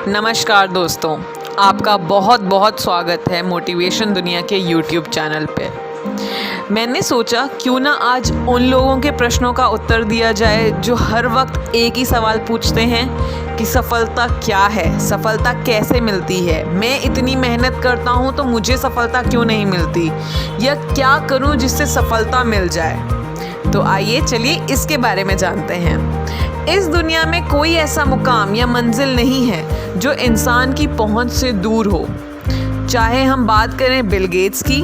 नमस्कार दोस्तों, आपका बहुत बहुत स्वागत है मोटिवेशन दुनिया के यूट्यूब चैनल पे। मैंने सोचा क्यों ना आज उन लोगों के प्रश्नों का उत्तर दिया जाए जो हर वक्त एक ही सवाल पूछते हैं कि सफलता क्या है, सफलता कैसे मिलती है, मैं इतनी मेहनत करता हूँ तो मुझे सफलता क्यों नहीं मिलती, या क्या करूँ जिससे सफलता मिल जाए। तो आइए चलिए इसके बारे में जानते हैं। इस दुनिया में कोई ऐसा मुकाम या मंजिल नहीं है जो इंसान की पहुंच से दूर हो। चाहे हम बात करें बिल गेट्स की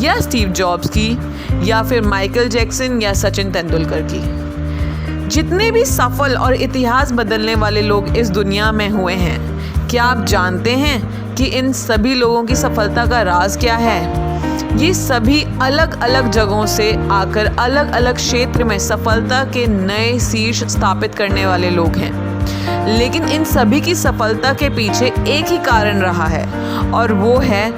या स्टीव जॉब्स की या फिर माइकल जैक्सन या सचिन तेंदुलकर की। जितने भी सफल और इतिहास बदलने वाले लोग इस दुनिया में हुए हैं, क्या आप जानते हैं कि इन सभी लोगों की सफलता का राज क्या है? ये सभी अलग अलग जगहों से आकर अलग अलग क्षेत्र में सफलता के नए शीर्ष स्थापित करने वाले लोग हैं। लेकिन इन सभी की सफलता के पीछे एक ही कारण रहा है, और वो है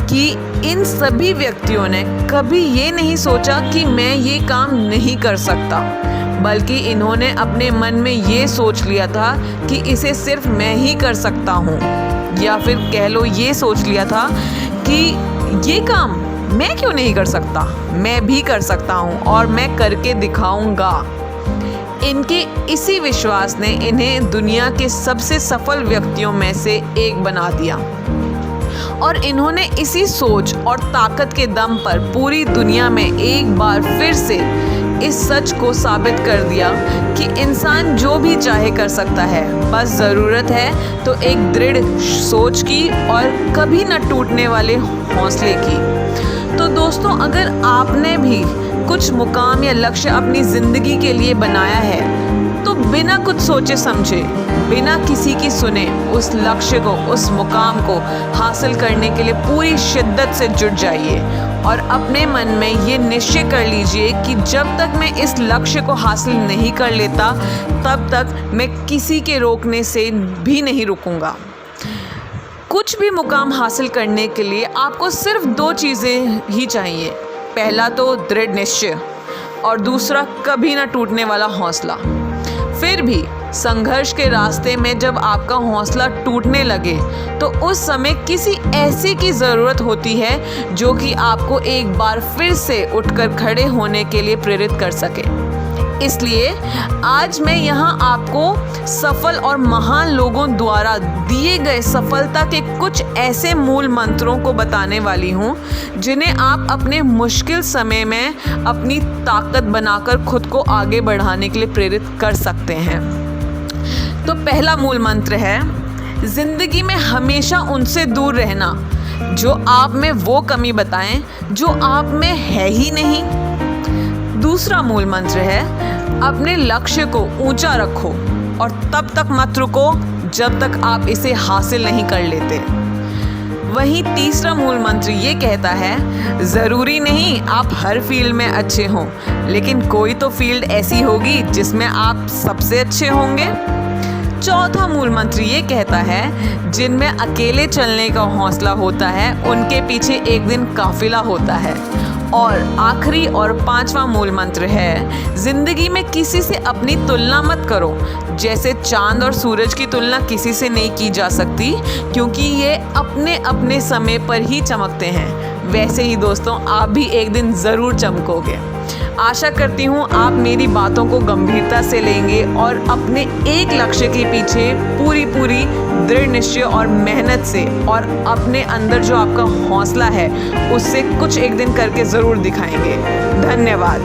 कि इन सभी व्यक्तियों ने कभी ये नहीं सोचा कि मैं ये काम नहीं कर सकता, बल्कि इन्होंने अपने मन में ये सोच लिया था कि इसे सिर्फ मैं ही कर सकता हूँ, या फिर कह लो ये सोच लिया था कि ये काम मैं क्यों नहीं कर सकता, मैं भी कर सकता हूँ और मैं करके दिखाऊंगा। इनके इसी विश्वास ने इन्हें दुनिया के सबसे सफल व्यक्तियों में से एक बना दिया, और इन्होंने इसी सोच और ताकत के दम पर पूरी दुनिया में एक बार फिर से इस सच को साबित कर दिया कि इंसान जो भी चाहे कर सकता है, बस ज़रूरत है तो एक दृढ़ सोच की और कभी न टूटने वाले हौसले की। तो दोस्तों, अगर आपने भी कुछ मुकाम या लक्ष्य अपनी ज़िंदगी के लिए बनाया है, तो बिना कुछ सोचे समझे, बिना किसी की सुने, उस लक्ष्य को, उस मुकाम को हासिल करने के लिए पूरी शिद्दत से जुट जाइए और अपने मन में ये निश्चय कर लीजिए कि जब तक मैं इस लक्ष्य को हासिल नहीं कर लेता, तब तक मैं किसी के रोकने से भी नहीं रुकूंगा। कुछ भी मुकाम हासिल करने के लिए आपको सिर्फ 2 चीज़ें ही चाहिए। पहला तो दृढ़ निश्चय, और दूसरा कभी ना टूटने वाला हौसला। फिर भी संघर्ष के रास्ते में जब आपका हौसला टूटने लगे, तो उस समय किसी ऐसे की ज़रूरत होती है जो कि आपको एक बार फिर से उठकर खड़े होने के लिए प्रेरित कर सके। इसलिए आज मैं यहाँ आपको सफल और महान लोगों द्वारा दिए गए सफलता के कुछ ऐसे मूल मंत्रों को बताने वाली हूँ, जिन्हें आप अपने मुश्किल समय में अपनी ताकत बनाकर खुद को आगे बढ़ाने के लिए प्रेरित कर सकते हैं। तो पहला मूल मंत्र है, ज़िंदगी में हमेशा उनसे दूर रहना जो आप में वो कमी बताएं जो आप में है ही नहीं। दूसरा मूल मंत्र है, अपने लक्ष्य को ऊंचा रखो और तब तक मत रुको जब तक आप इसे हासिल नहीं कर लेते। वहीं तीसरा मूल मंत्र ये कहता है, ज़रूरी नहीं आप हर फील्ड में अच्छे हों, लेकिन कोई तो फील्ड ऐसी होगी जिसमें आप सबसे अच्छे होंगे। चौथा मूल मंत्र ये कहता है, जिनमें अकेले चलने का हौसला होता है, उनके पीछे एक दिन काफिला होता है। और आखिरी और 5वां मूल मंत्र है, ज़िंदगी में किसी से अपनी तुलना मत करो। जैसे चांद और सूरज की तुलना किसी से नहीं की जा सकती, क्योंकि ये अपने अपने समय पर ही चमकते हैं। वैसे ही दोस्तों, आप भी एक दिन ज़रूर चमकोगे। आशा करती हूँ आप मेरी बातों को गंभीरता से लेंगे और अपने एक लक्ष्य के पीछे पूरी दृढ़ निश्चय और मेहनत से, और अपने अंदर जो आपका हौसला है, उससे कुछ एक दिन करके ज़रूर दिखाएंगे। धन्यवाद।